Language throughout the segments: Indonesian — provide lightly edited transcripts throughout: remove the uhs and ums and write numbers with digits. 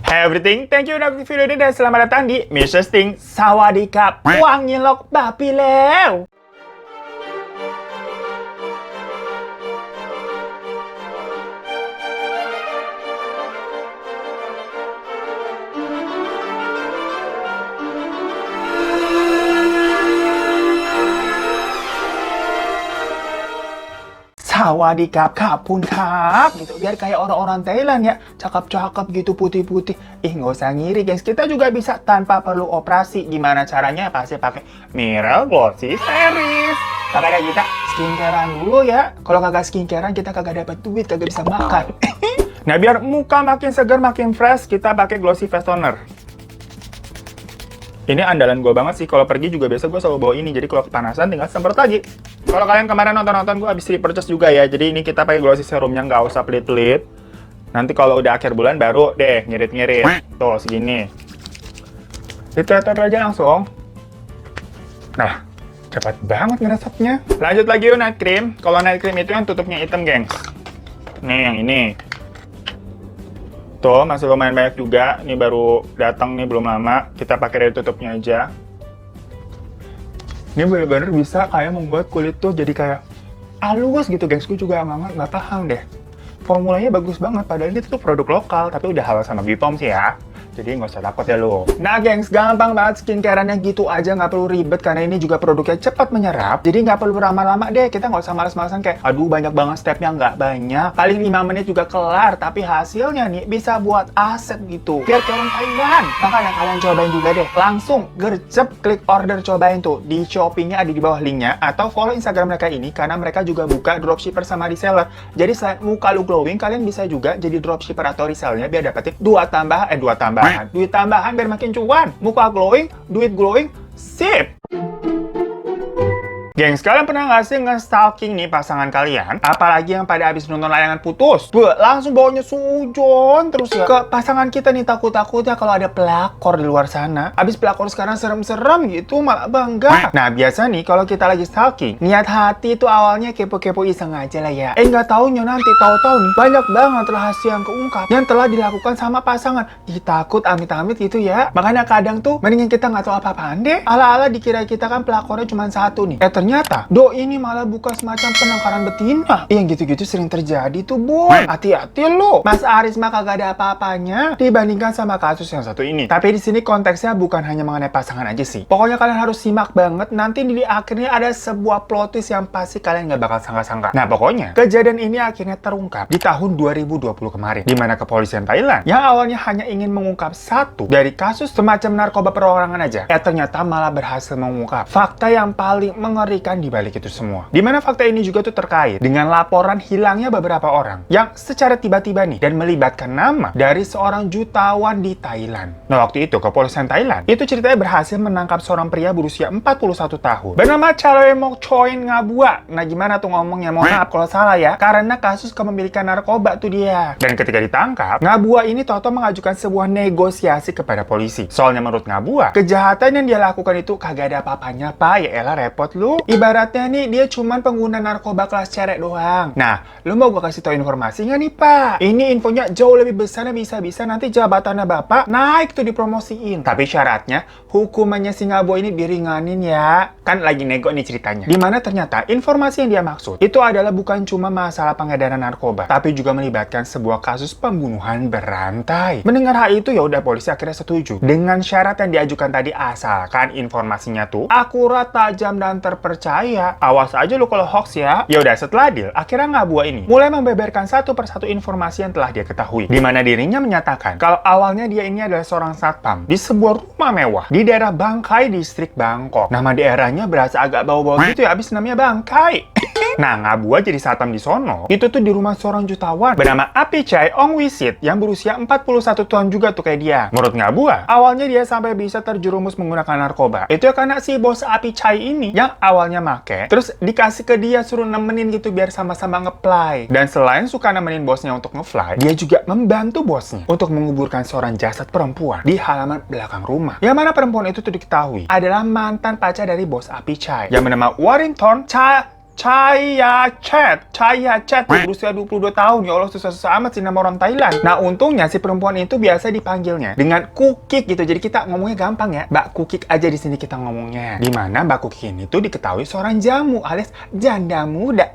Everything, thank you udah video ini dan selamat datang di Mr. Sting Sawadikap. Wangi lok babi lew. Sawadikap, kapun kap gitu, biar kayak orang-orang Thailand ya, cakep-cakep gitu, putih-putih. Nggak usah ngiri guys, kita juga bisa tanpa perlu operasi. Gimana caranya? Pasti pakai Miracle Glossy Series. Makanya kita skincarean dulu ya. Kalau kagak skincarean kita kagak dapat duit, kagak bisa makan. Nah, biar muka makin segar, makin fresh, kita pakai Glossy Face Toner. Ini andalan gue banget sih, kalau pergi juga biasa gue selalu bawa ini, jadi kalau kepanasan tinggal semprot lagi. Kalau kalian kemarin nonton-nonton gue habis repurchase juga ya, jadi ini kita pakai glossy serumnya, nggak usah pelit-pelit. Nanti kalau udah akhir bulan baru deh ngirit-ngirit. Tuh segini. Diteter aja langsung. Nah, cepat banget ngeresapnya. Lanjut lagi yuk night cream. Kalau night cream itu yang tutupnya hitam, gengs. Nih yang ini. Tuh, masih lumayan banyak juga. Ini baru datang nih, belum lama. Kita pakai dari tutupnya aja. Ini bener-bener bisa kayak membuat kulit tuh jadi kayak halus gitu, gengs. Gue juga nggak paham deh. Formulanya bagus banget, padahal ini tuh produk lokal, tapi udah halal sama BPOM sih ya. Jadi nggak usah takut ya lo. Nah gengs, gampang banget skincareannya gitu aja, nggak perlu ribet karena ini juga produknya cepat menyerap. Jadi nggak perlu lama-lama deh, kita nggak usah males-malesan kayak aduh banyak banget stepnya, nggak banyak. Paling 5 menit juga kelar, tapi hasilnya nih bisa buat aset gitu. Biar kayak orang Thailand. Makanya kalian cobain juga deh. Langsung gercep klik order, cobain tuh. Di Shopee-nya ada di bawah linknya, atau follow Instagram mereka ini karena mereka juga buka dropshipper sama reseller. Jadi selain muka lu glowing, kalian bisa juga jadi dropshipper atau resellernya biar dapetin duit tambahan biar makin cuan. Muka glowing, duit glowing, sip! Gengs, kalian pernah nggak sih nge-stalking nih pasangan kalian? Apalagi yang pada habis nonton layangan putus. Langsung bawanya sujon terus ya. Ke pasangan kita nih takut-takutnya kalau ada pelakor di luar sana. Habis pelakor sekarang serem-serem gitu, malah bangga. Nah, biasa nih kalau kita lagi stalking, niat hati itu awalnya kepo-kepo iseng aja lah ya. Nggak taunya nanti tahu-tahu nih, banyak banget rahasia yang keungkap yang telah dilakukan sama pasangan. Takut amit-amit gitu ya. Makanya kadang tuh mendingan kita nggak tahu apa-apaan deh. Ala-ala dikira kita kan pelakornya cuma satu nih. Ternyata doi ini malah buka semacam penangkaran betina. Yang gitu-gitu sering terjadi tuh, Bun. Hati-hati lo. Mas Aris mah kagak ada apa-apanya dibandingkan sama kasus yang satu ini. Tapi di sini konteksnya bukan hanya mengenai pasangan aja sih. Pokoknya kalian harus simak banget. Nanti di akhirnya ada sebuah plot twist yang pasti kalian nggak bakal sangka-sangka. Nah, pokoknya kejadian ini akhirnya terungkap di tahun 2020 kemarin, di mana kepolisian Thailand yang awalnya hanya ingin mengungkap satu dari kasus semacam narkoba perorangan aja, ternyata malah berhasil mengungkap fakta yang paling mengerikan di balik itu semua. Dimana fakta ini juga tuh terkait dengan laporan hilangnya beberapa orang yang secara tiba-tiba nih dan melibatkan nama dari seorang jutawan di Thailand. Nah, waktu itu kepolisian Thailand itu ceritanya berhasil menangkap seorang pria berusia 41 tahun bernama Chalewemok Choin Ngabua. Nah, gimana tuh ngomongnya? Mohon maaf kalau salah ya, karena kasus kepemilikan narkoba tuh dia. Dan ketika ditangkap, Ngabua ini toto mengajukan sebuah negosiasi kepada polisi. Soalnya menurut Ngabua, kejahatan yang dia lakukan itu kagak ada apa-apanya, Pak. Ya elah, repot lu. Ibaratnya nih dia cuman pengguna narkoba kelas cerek doang. Nah, lu mau gua kasih tau informasi nggak nih, Pak? Ini infonya jauh lebih besar, bisa-bisa nanti jabatannya Bapak naik tuh dipromosiin. Tapi syaratnya hukumannya si Ngabo ini diringanin ya. Kan lagi nego nih ceritanya. Dimana ternyata informasi yang dia maksud itu adalah bukan cuma masalah pengedaran narkoba, tapi juga melibatkan sebuah kasus pembunuhan berantai. Mendengar hal itu ya udah polisi akhirnya setuju dengan syarat yang diajukan tadi, asalkan informasinya tuh akurat, tajam dan terpercaya. Awas aja lu kalau hoax ya. Ya udah, setelah deal, akhirnya Ngabua ini mulai membeberkan satu persatu informasi yang telah dia ketahui. Di mana dirinya menyatakan kalau awalnya dia ini adalah seorang satpam di sebuah rumah mewah di daerah Bangkai, distrik Bangkok. Nama daerahnya berasa agak bau-bau gitu ya, abis namanya Bangkai. Nah, Ngabua jadi satpam di sono, itu tuh di rumah seorang jutawan bernama Apichai Ongwisit yang berusia 41 tahun juga tuh kayak dia. Menurut Ngabua, awalnya dia sampai bisa terjerumus menggunakan narkoba. Itu ya karena si bos Apichai ini yang awalnya make, terus dikasih ke dia suruh nemenin gitu biar sama-sama nge-fly. Dan selain suka nemenin bosnya untuk nge-fly, dia juga membantu bosnya untuk menguburkan seorang jasad perempuan di halaman belakang rumah. Yang mana perempuan itu tuh diketahui adalah mantan pacar dari bos Apichai yang bernama Warrington Chai Ya-chat berusia 22 tahun. Ya Allah, susah-susah amat sih nama orang Thailand. Nah, untungnya si perempuan itu biasa dipanggilnya dengan Kukik gitu. Jadi kita ngomongnya gampang ya. Mbak Kukik aja di sini kita ngomongnya. Dimana Mbak Kukik ini tuh diketahui seorang jamu alias janda muda.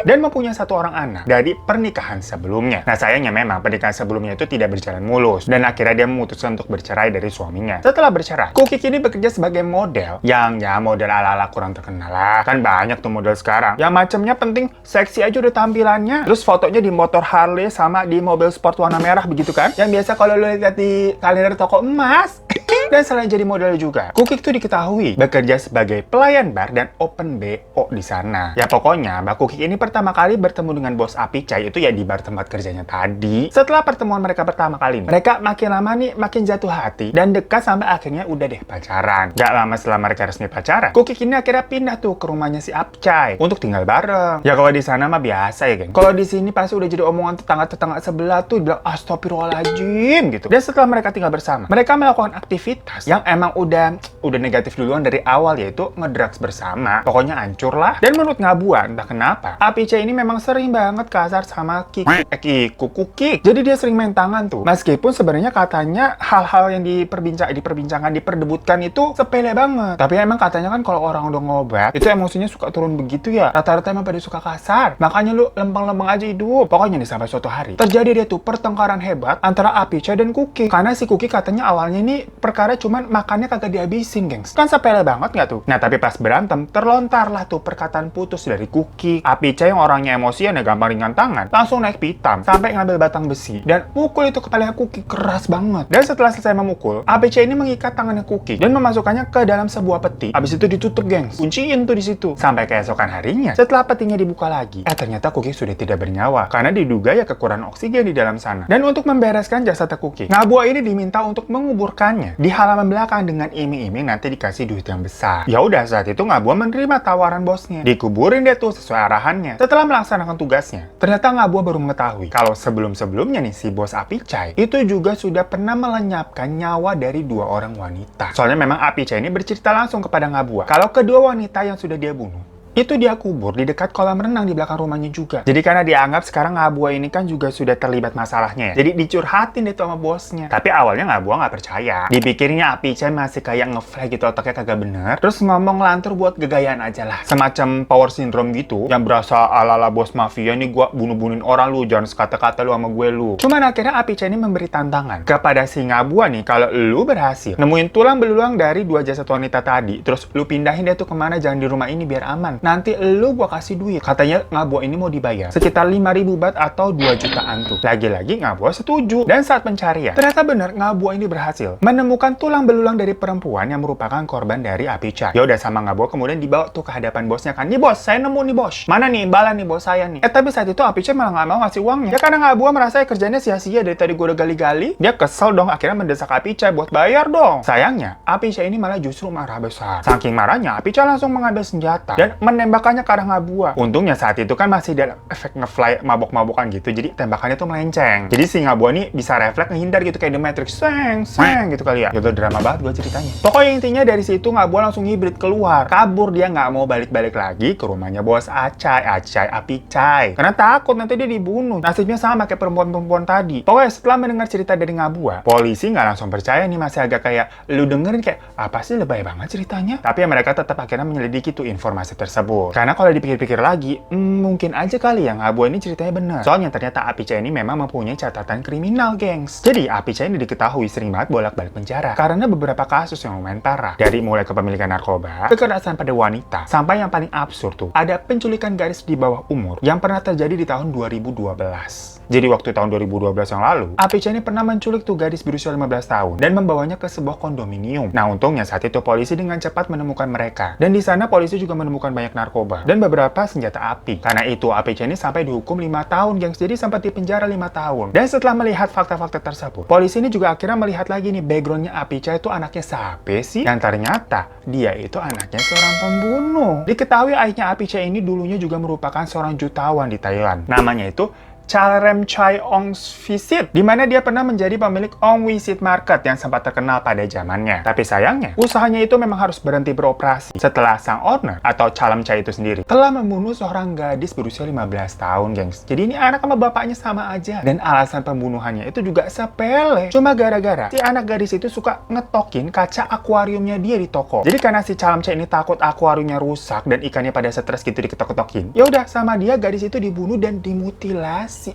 Dan mempunyai satu orang anak dari pernikahan sebelumnya. Nah, sayangnya memang pernikahan sebelumnya itu tidak berjalan mulus. Dan akhirnya dia memutuskan untuk bercerai dari suaminya. Setelah bercerai, Kukik ini bekerja sebagai model. Yang ya model ala-ala kurang terkenal lah. Kan banyak tuh model sekarang. Yang macamnya penting seksi aja udah tampilannya. Terus fotonya di motor Harley sama di mobil sport warna merah begitu kan. Yang biasa kalau lo lihat di kalender toko emas. Dan selain jadi model juga, Kukik tuh diketahui bekerja sebagai pelayan bar dan open BO di sana. Ya pokoknya, Mbak Kukik ini pertama kali bertemu dengan bos Apicai itu ya di bar tempat kerjanya tadi. Setelah pertemuan mereka pertama kali nih, mereka makin lama nih makin jatuh hati dan dekat sampai akhirnya udah deh pacaran. Gak lama setelah mereka resmi pacaran, Kukik ini akhirnya pindah tuh ke rumahnya si Apicai untuk tinggal bareng. Ya kalau di sana mah biasa ya, geng. Kalau di sini pasti udah jadi omongan tetangga-tetangga sebelah tuh bilang astagfirullahaladzim gitu. Dan setelah mereka tinggal bersama, mereka melakukan aktivitas yang emang udah negatif duluan dari awal, yaitu ngedrugs bersama. Pokoknya hancur lah. Dan menurut Ngabua, entah kenapa, Apicai ini memang sering banget kasar sama Kukik. Jadi dia sering main tangan tuh. Meskipun sebenarnya katanya hal-hal yang diperbincangkan, diperdebutkan itu sepele banget. Tapi emang katanya kan kalau orang udah ngobat, itu emosinya suka turun begitu ya. Rata-rata emang pada suka kasar. Makanya lu lempeng-lempeng aja hidup. Pokoknya nih sampai suatu hari, terjadi dia tuh pertengkaran hebat antara Apicai dan Kukik. Karena si Kukik katanya awalnya ini perkara cuman makannya kagak dihabisin, gengs. Kan sepele banget nggak tuh? Nah, tapi pas berantem, terlontarlah tuh perkataan putus dari Kukik. Apicai yang orangnya emosian ya gampang ringan tangan, langsung naik pitam, sampai ngambil batang besi, dan mukul itu kepala Kukik keras banget. Dan setelah selesai memukul, Apicai ini mengikat tangannya Kukik, dan memasukkannya ke dalam sebuah peti. Habis itu ditutup, gengs. Kunciin tuh di situ. Sampai keesokan harinya, setelah petinya dibuka lagi, ternyata Kukik sudah tidak bernyawa, karena diduga ya kekurangan oksigen di dalam sana. Dan untuk membereskan jasad Kukik, Ngabua ini diminta untuk menguburkannya di halaman belakang dengan iming-iming nanti dikasih duit yang besar. Ya udah, saat itu Ngabua menerima tawaran bosnya. Dikuburin deh tuh sesuai arahannya. Setelah melaksanakan tugasnya, ternyata Ngabua baru mengetahui kalau sebelum-sebelumnya nih si bos Apicai itu juga sudah pernah melenyapkan nyawa dari 2 orang wanita. Soalnya memang Apicai ini bercerita langsung kepada Ngabua kalau kedua wanita yang sudah dia bunuh itu dia kubur di dekat kolam renang di belakang rumahnya juga. Jadi karena dianggap sekarang Ngabua ini kan juga sudah terlibat masalahnya ya. Jadi dicurhatin deh tuh sama bosnya. Tapi awalnya Ngabua nggak percaya. Dipikirnya Apicai masih kayak nge-fly gitu, otaknya kagak bener. Terus ngomong lantur buat gegayaan aja lah. Semacam power syndrome gitu. Yang berasa ala-ala bos mafia nih, gua bunuh-bunuhin orang lu. Jangan sekata-kata lu sama gue lu. Cuman akhirnya Apicai ini memberi tantangan kepada si Ngabua nih. Kalau lu berhasil nemuin tulang belulang dari 2 jasad wanita tadi. Terus lu pindahin deh tuh kemana, jangan di rumah ini biar aman. Nanti lu gua kasih duit. Katanya Ngabua ini mau dibayar sekitar 5.000 baht atau 2 jutaan tuh. Lagi-lagi Ngabua setuju. Dan saat pencarian, ternyata benar Ngabua ini berhasil menemukan tulang belulang dari perempuan yang merupakan korban dari Apicai. Ya udah, sama Ngabua kemudian dibawa tuh ke hadapan bosnya kan. Nih bos, saya nemu nih bos. Mana nih imbalan nih bos saya nih. Tapi saat itu Apicai malah nggak mau ngasih uangnya. Ya karena Ngabua merasa kerjanya sia-sia, dari tadi gua udah gali-gali. Dia kesel dong, akhirnya mendesak Apicai buat bayar dong. Sayangnya, Apicai ini malah justru marah besar. Saking marahnya, Apicai langsung mengambil senjata dan menembakkannya ke arah Ngabua. Untungnya saat itu kan masih dalam efek nge-fly mabok-mabokan gitu, jadi tembakannya tuh melenceng. Jadi si Ngabua nih bisa refleks ngehindar gitu kayak The Matrix, seng gitu kali ya. Gitu drama banget gua ceritanya. Pokoknya intinya dari situ Ngabua langsung hibrid keluar, kabur. Dia nggak mau balik-balik lagi ke rumahnya bos Apicai, karena takut nanti dia dibunuh. Nasibnya sama kayak perempuan-perempuan tadi. Pokoknya setelah mendengar cerita dari Ngabua, polisi nggak langsung percaya nih, masih agak kayak lu dengerin kayak apa sih, lebay banget ceritanya. Tapi ya mereka tetap akhirnya menyelidiki tuh informasi tersebut. Karena kalau dipikir-pikir lagi, mungkin aja kali ya Ngabua ini ceritanya benar. Soalnya ternyata Apicai ini memang mempunyai catatan kriminal, gengs. Jadi Apicai ini diketahui sering banget bolak-balik penjara karena beberapa kasus yang lumayan parah. Dari mulai kepemilikan narkoba, kekerasan pada wanita, sampai yang paling absurd tuh, ada penculikan gadis di bawah umur yang pernah terjadi di tahun 2012. Jadi waktu tahun 2012 yang lalu, Apicai ini pernah menculik tuh gadis berusia 15 tahun dan membawanya ke sebuah kondominium. Nah, untungnya saat itu polisi dengan cepat menemukan mereka. Dan di sana polisi juga menemukan banyak narkoba dan beberapa senjata api. Karena itu Apicai ini sampai dihukum 5 tahun, gengs. Jadi sempat di penjara 5 tahun. Dan setelah melihat fakta-fakta tersebut, polisi ini juga akhirnya melihat lagi nih backgroundnya Apicai itu anaknya siapa sih? Yang ternyata dia itu anaknya seorang pembunuh. Diketahui ayahnya Apicai ini dulunya juga merupakan seorang jutawan di Thailand. Namanya itu Chalrem Chai Ong's Visit, di mana dia pernah menjadi pemilik Ong Visit Market yang sempat terkenal pada zamannya. Tapi sayangnya, usahanya itu memang harus berhenti beroperasi setelah sang owner atau Chalrem Chai itu sendiri telah membunuh seorang gadis berusia 15 tahun, gengs. Jadi ini anak sama bapaknya sama aja. Dan alasan pembunuhannya itu juga sepele. Cuma gara-gara si anak gadis itu suka ngetokin kaca akuariumnya dia di toko. Jadi karena si Chalrem Chai ini takut akuariumnya rusak dan ikannya pada stres gitu diketok-ketokin, ya udah sama dia gadis itu dibunuh dan dimutilasi.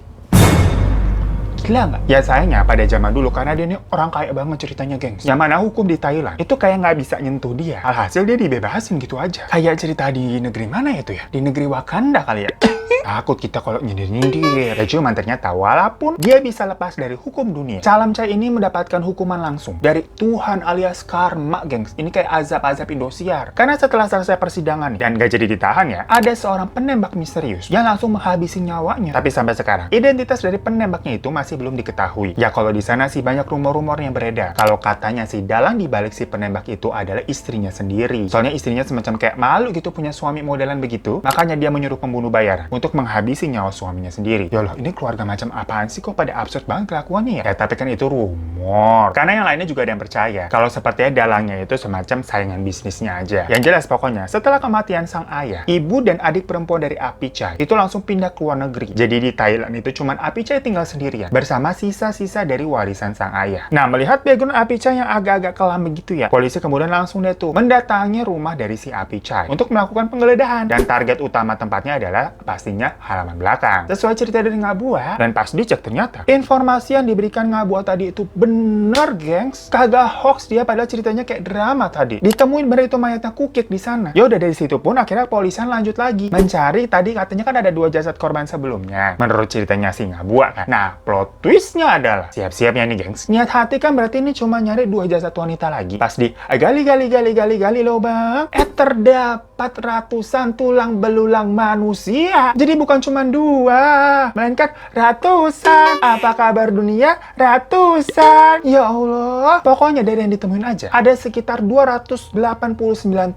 Gila nggak? Ya sayangnya pada zaman dulu karena dia ini orang kaya banget ceritanya, gengs. Yang mana hukum di Thailand itu kayak nggak bisa nyentuh dia. Alhasil dia dibebasin gitu aja. Kayak cerita di negeri mana itu ya? Di negeri Wakanda kali ya? Takut kita kalau nyindir-nyindir. Ya cuman ternyata walaupun dia bisa lepas dari hukum dunia, Chalrem Chai ini mendapatkan hukuman langsung dari Tuhan alias karma, gengs. Ini kayak azab-azab Indosiar. Karena setelah selesai persidangan dan gak jadi ditahan ya, ada seorang penembak misterius yang langsung menghabisi nyawanya. Tapi sampai sekarang, identitas dari penembaknya itu masih belum diketahui. Ya kalau di sana sih banyak rumor-rumor yang beredar. Kalau katanya sih dalang dibalik si penembak itu adalah istrinya sendiri. Soalnya istrinya semacam kayak malu gitu punya suami modelan begitu. Makanya dia menyuruh pembunuh bayaran untuk menghabisi nyawa suaminya sendiri. Ya Allah, ini keluarga macam apaan sih kok pada absurd banget kelakuannya ya? Ya tapi kan itu rumor. Karena yang lainnya juga ada yang percaya kalau sepertinya dalangnya itu semacam saingan bisnisnya aja. Yang jelas pokoknya, setelah kematian sang ayah, ibu dan adik perempuan dari Apicai itu langsung pindah ke luar negeri. Jadi di Thailand itu cuman Apicai tinggal sendirian bersama sisa-sisa dari warisan sang ayah. Nah, melihat background Apicai yang agak-agak kelam begitu ya, polisi kemudian langsung deh tuh mendatangi rumah dari si Apicai untuk melakukan penggeledahan. Dan target utama tempatnya adalah pastinya halaman belakang. Sesuai cerita dari Ngabua, dan pas dicek ternyata informasi yang diberikan Ngabua tadi itu bener, gengs. Kagak hoax dia, padahal ceritanya kayak drama tadi. Ditemuin bener itu mayatnya Kukik di sana. Ya udah dari situ pun akhirnya polisian lanjut lagi mencari. Tadi katanya kan ada 2 jasad korban sebelumnya menurut ceritanya si Ngabua kan. Nah, plot twistnya adalah siap-siapnya nih, gengs. Niat hati kan berarti ini cuma nyari 2 jasad wanita lagi. Pas di gali loh bang, terdapat ratusan tulang belulang manusia. Jadi bukan cuma 2, melainkan ratusan. Apa kabar dunia? Ratusan. Ya Allah. Pokoknya dari yang ditemuin aja, ada sekitar 289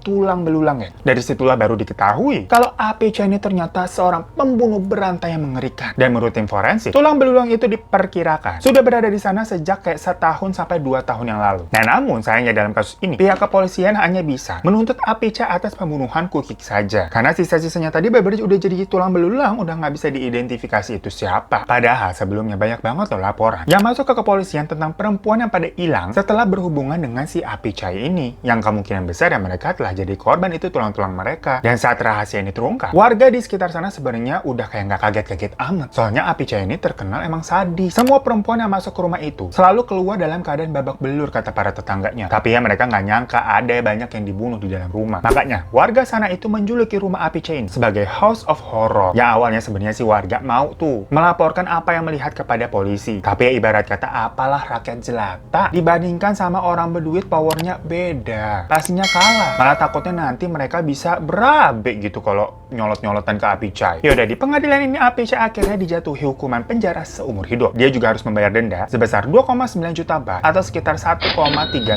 tulang belulang ya. Dari situlah baru diketahui kalau Apicai ini ternyata seorang pembunuh berantai yang mengerikan. Dan menurut tim forensik, tulang belulang itu diperkirakan sudah berada di sana sejak kayak 1 tahun sampai 2 tahun yang lalu. Nah namun sayangnya dalam kasus ini, pihak kepolisian hanya bisa menuntut Apicai atas pembunuhan Kukik saja. Karena sisa-sisanya tadi benar-benar udah jadi tulang belulang, udah nggak bisa diidentifikasi itu siapa. Padahal sebelumnya banyak banget loh laporan yang masuk ke kepolisian tentang perempuan yang pada hilang setelah berhubungan dengan si Apicai ini. Yang kemungkinan besar ya mereka telah jadi korban itu tulang-tulang mereka. Dan saat rahasia ini terungkap, warga di sekitar sana sebenarnya udah kayak nggak kaget-kaget amat. Soalnya Apicai ini terkenal emang sadis. Semua perempuan yang masuk ke rumah itu selalu keluar dalam keadaan babak belur kata para tetangganya. Tapi ya mereka nggak nyangka ada banyak yang dibunuh di dalam rumah. Makanya warga sana itu menjuluki rumah Apicai ini sebagai House of Horror. Yang awalnya sebenarnya si warga mau tuh melaporkan apa yang melihat kepada polisi. Tapi ya ibarat kata apalah rakyat jelata dibandingkan sama orang berduit, powernya beda. Pastinya kalah. Malah takutnya nanti mereka bisa berabe gitu kalau nyolot-nyolotan ke Apicai. Yaudah di pengadilan ini Apicai akhirnya dijatuhi hukuman penjara seumur hidup. Dia juga harus membayar denda sebesar 2,9 juta baht atau sekitar 1,3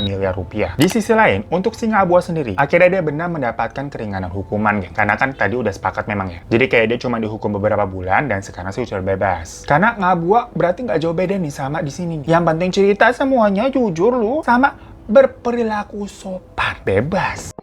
miliar rupiah. Di sisi lain, untuk si Ngabua sendiri, akhirnya dia benar mendapatkan keringanan hukuman, geng. Karena kan tadi udah sepakat memang ya. Jadi kayak dia cuma dihukum beberapa bulan dan sekarang sih sudah bebas. Karena Ngabua berarti nggak jauh beda nih sama di sini nih. Yang penting cerita semuanya jujur lu sama berperilaku sopan, bebas.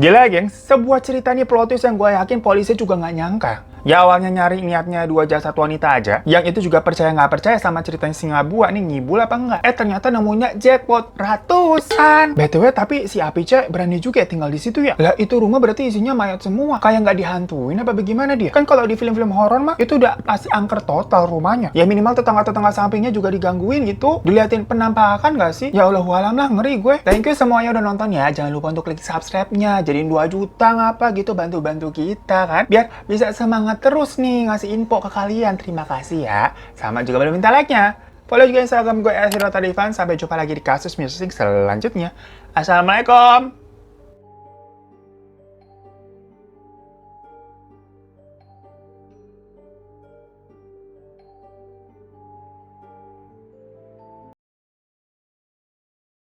Gila, geng, sebuah cerita nih plot twist yang gue yakin polisi juga nggak nyangka. Ya awalnya nyari niatnya 2 jasad wanita aja, yang itu juga percaya nggak percaya sama ceritanya si Ngabua nih ngibul apa enggak. Ternyata nemunya jackpot ratusan. BTW tapi si Apicai berani juga ya tinggal di situ ya. Lah itu rumah berarti isinya mayat semua. Kayak nggak dihantuin apa bagaimana dia? Kan kalau di film-film horor mah itu udah pasti angker total rumahnya. Ya minimal tetangga-tetangga sampingnya juga digangguin gitu. Diliatin penampakan nggak sih? Ya Allah alam lah, ngeri gue. Thank you semuanya udah nonton ya. Jangan lupa untuk klik subscribe-nya. Jadiin 2 juta ngapa gitu, bantu-bantu kita kan. Biar bisa semangat terus nih ngasih info ke kalian. Terima kasih ya. Sama juga boleh minta like-nya. Follow juga Instagram gue @hirotadivan. Sampai jumpa lagi di kasus musik selanjutnya. Assalamualaikum.